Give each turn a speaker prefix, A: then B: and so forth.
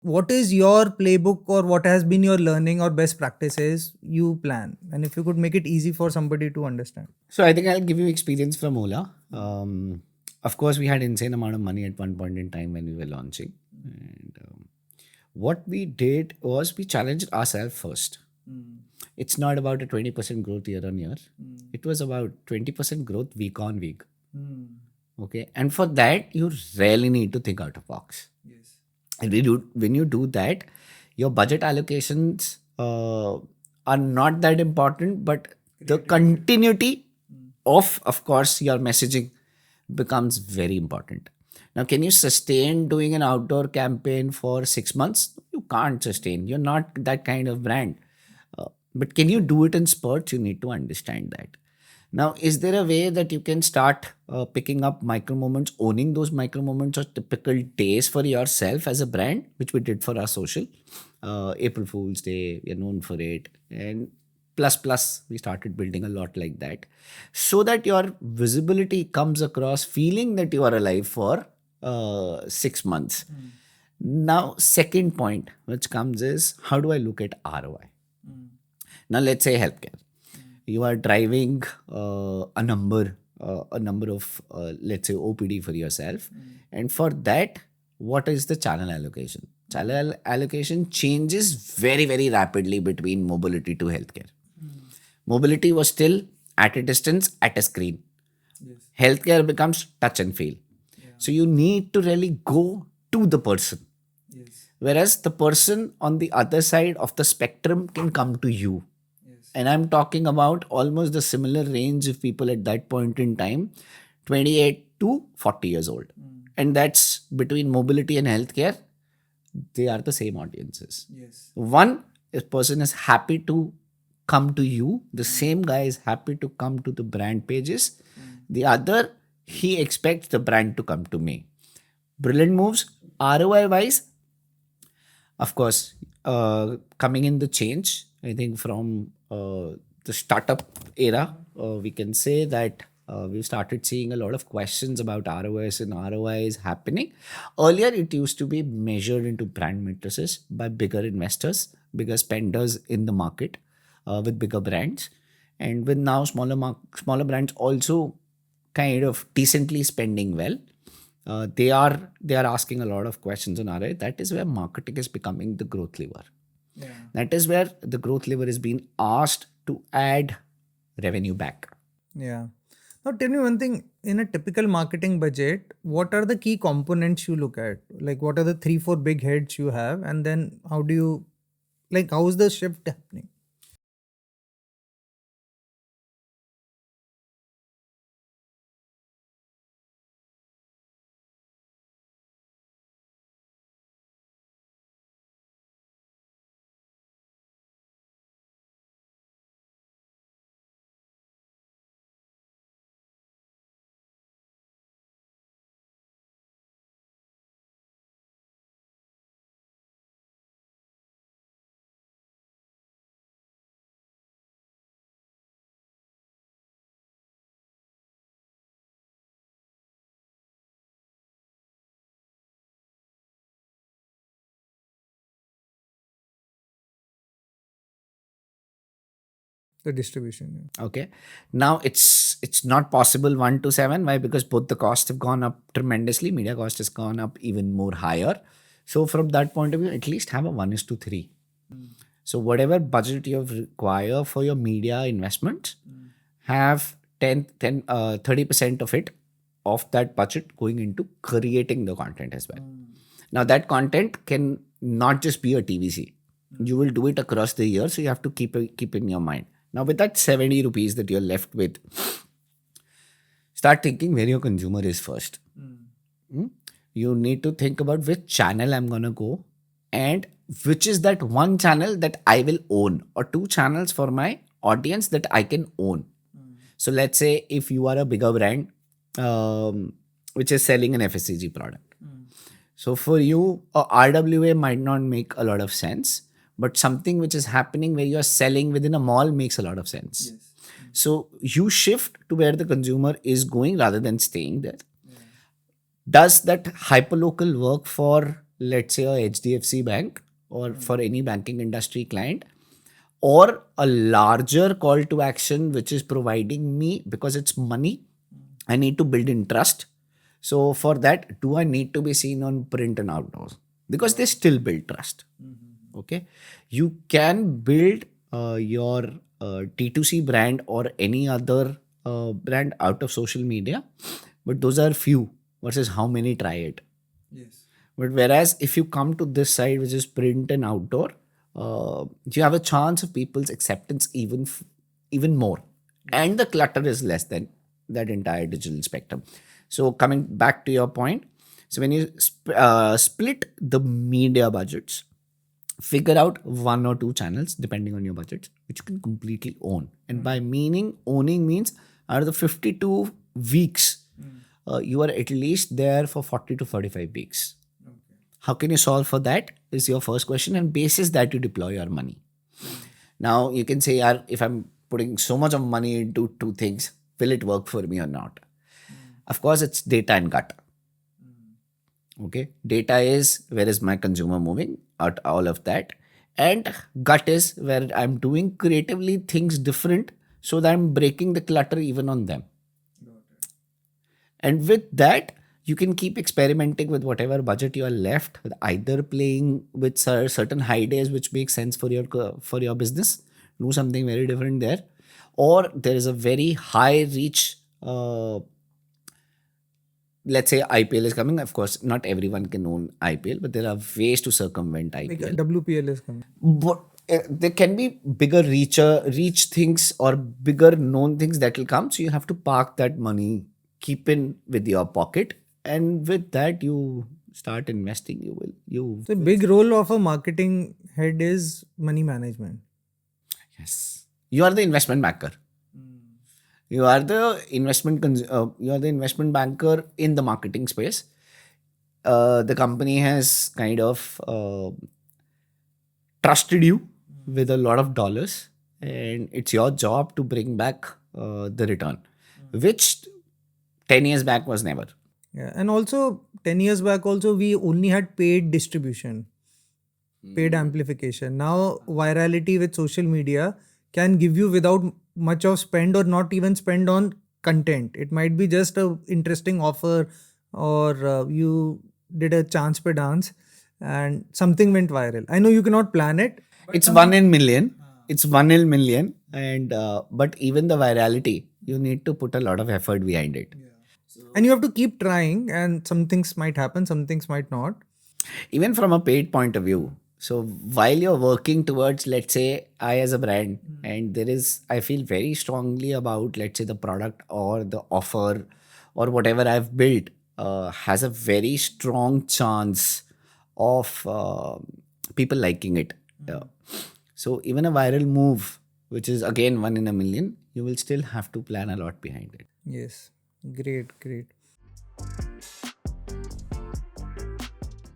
A: what is your playbook, or what has been your learning or best practices you plan? And if you could make it easy for somebody to understand.
B: So I think I'll give you experience from Ola. Of course, we had insane amount of money at one point in time when we were launching, and what we did was we challenged ourselves first. It's not about a 20% growth year on year. It was about 20% growth week on week. Okay, and for that you really need to think out of box.
A: Yes.
B: And when you do that, your budget allocations are not that important, but the continuity of course, your messaging becomes very important. Now, can you sustain doing an outdoor campaign for 6 months? You can't sustain. You're not that kind of brand. But can you do it in spurts? You need to understand that. Now, is there a way that you can start picking up micro moments, owning those micro moments or typical days for yourself as a brand, which we did for our social? April Fool's Day, we are known for it. And plus, we started building a lot like that, so that your visibility comes across feeling that you are alive for 6 months. Now, second point which comes is, how do I look at ROI? Now, let's say healthcare. You are driving a number of, let's say, OPD for yourself. And for that, what is the channel allocation? Channel allocation changes very, very rapidly between mobility to healthcare. Mobility was still at a distance, at a screen.
A: Yes.
B: Healthcare becomes touch and feel. So you need to really go to the person.
A: Yes.
B: Whereas the person on the other side of the spectrum can come to you.
A: Yes.
B: And I'm talking about almost the similar range of people at that point in time, 28 to 40 years old. And that's between mobility and healthcare. They are the same audiences.
A: Yes.
B: One person is happy to come to you. The same guy is happy to come to the brand pages. The other, he expects the brand to come to me. Brilliant moves. ROI wise, of course, coming in the change, I think from the startup era, we can say that we've started seeing a lot of questions about ROS and ROIs happening. Earlier, it used to be measured into brand matrices by bigger investors, bigger spenders in the market with bigger brands. And with now smaller brands also kind of decently spending well, they are asking a lot of questions on ROI. That is where marketing is becoming the growth lever.
A: Yeah.
B: That is where the growth lever is being asked to add revenue back.
A: Yeah. Now tell me one thing, in a typical marketing budget, what are the key components you look at? Like what are the 3, 4 big heads you have, and then how do you, like, how is the shift happening? The distribution.
B: Okay. Now it's not possible 1 to 7. Why? Because both the costs have gone up tremendously. Media cost has gone up even more higher. So from that point of view, at least have a 1:3. So whatever budget you have require for your media investment, have 30% of it, of that budget, going into creating the content as well. Now that content can not just be a TVC. You will do it across the year, so you have to keep in your mind. Now with that 70 rupees that you're left with, start thinking where your consumer is first. You need to think about which channel I'm gonna go, and which is that one channel that I will own, or two channels for my audience that I can own. So let's say if you are a bigger brand which is selling an FSCG product. So for you, a RWA might not make a lot of sense, but something which is happening where you are selling within a mall makes a lot of sense.
A: Yes.
B: So you shift to where the consumer is going rather than staying there. Does that hyperlocal work for, let's say a HDFC bank or for any banking industry client, or a larger call to action which is providing me, because it's money, I need to build in trust. So for that, do I need to be seen on print and outdoors? Because they still build trust. Okay, you can build your T2C brand or any other brand out of social media, but those are few versus how many try it.
A: Yes.
B: But whereas if you come to this side, which is print and outdoor, you have a chance of people's acceptance even more, and the clutter is less than that entire digital spectrum. So coming back to your point, so when you split the media budgets, figure out one or two channels depending on your budget, which you can completely own. And by meaning owning means out of the 52 weeks, you are at least there for 40 to 45 weeks. How can you solve for that is your first question, and basis that you deploy your money. Now you can say, "Yaar, if I'm putting so much of money into two things, will it work for me or not?" Of course, it's data and gut. Okay, data is where is my consumer moving out, all of that, and gut is where I'm doing creatively things different so that I'm breaking the clutter even on them. And with that, you can keep experimenting with whatever budget you are left, with either playing with certain high days which make sense for your business, do something very different there, or there is a very high reach. Let's say IPL is coming. Of course, not everyone can own IPL, but there are ways to circumvent
A: Like
B: IPL.
A: WPL is coming.
B: But there can be bigger reach things or bigger known things that will come. So you have to park that money, keep in with your pocket, and with that you start investing.
A: So big role of a marketing head is money management.
B: Yes, you are the investment banker. You are the you are the investment banker in the marketing space. The company has kind of trusted you with a lot of dollars, and it's your job to bring back the return, which 10 years back was never.
A: Yeah, and also 10 years back also we only had paid distribution, paid amplification. Now virality with social media can give you without much of spend or not even spend on content. It might be just a interesting offer, or you did a chance per dance and something went viral. I know you cannot plan it.
B: It's one in million. It's one in million, and but even the virality, you need to put a lot of effort behind it.
A: And you have to keep trying, and some things might happen, some things might not.
B: Even from a paid point of view. So while you're working towards, let's say, I as a brand, and there is, I feel very strongly about, let's say, the product or the offer or whatever I've built has a very strong chance of people liking it. So even a viral move, which is again one in a million, you will still have to plan a lot behind it.
A: Yes, great.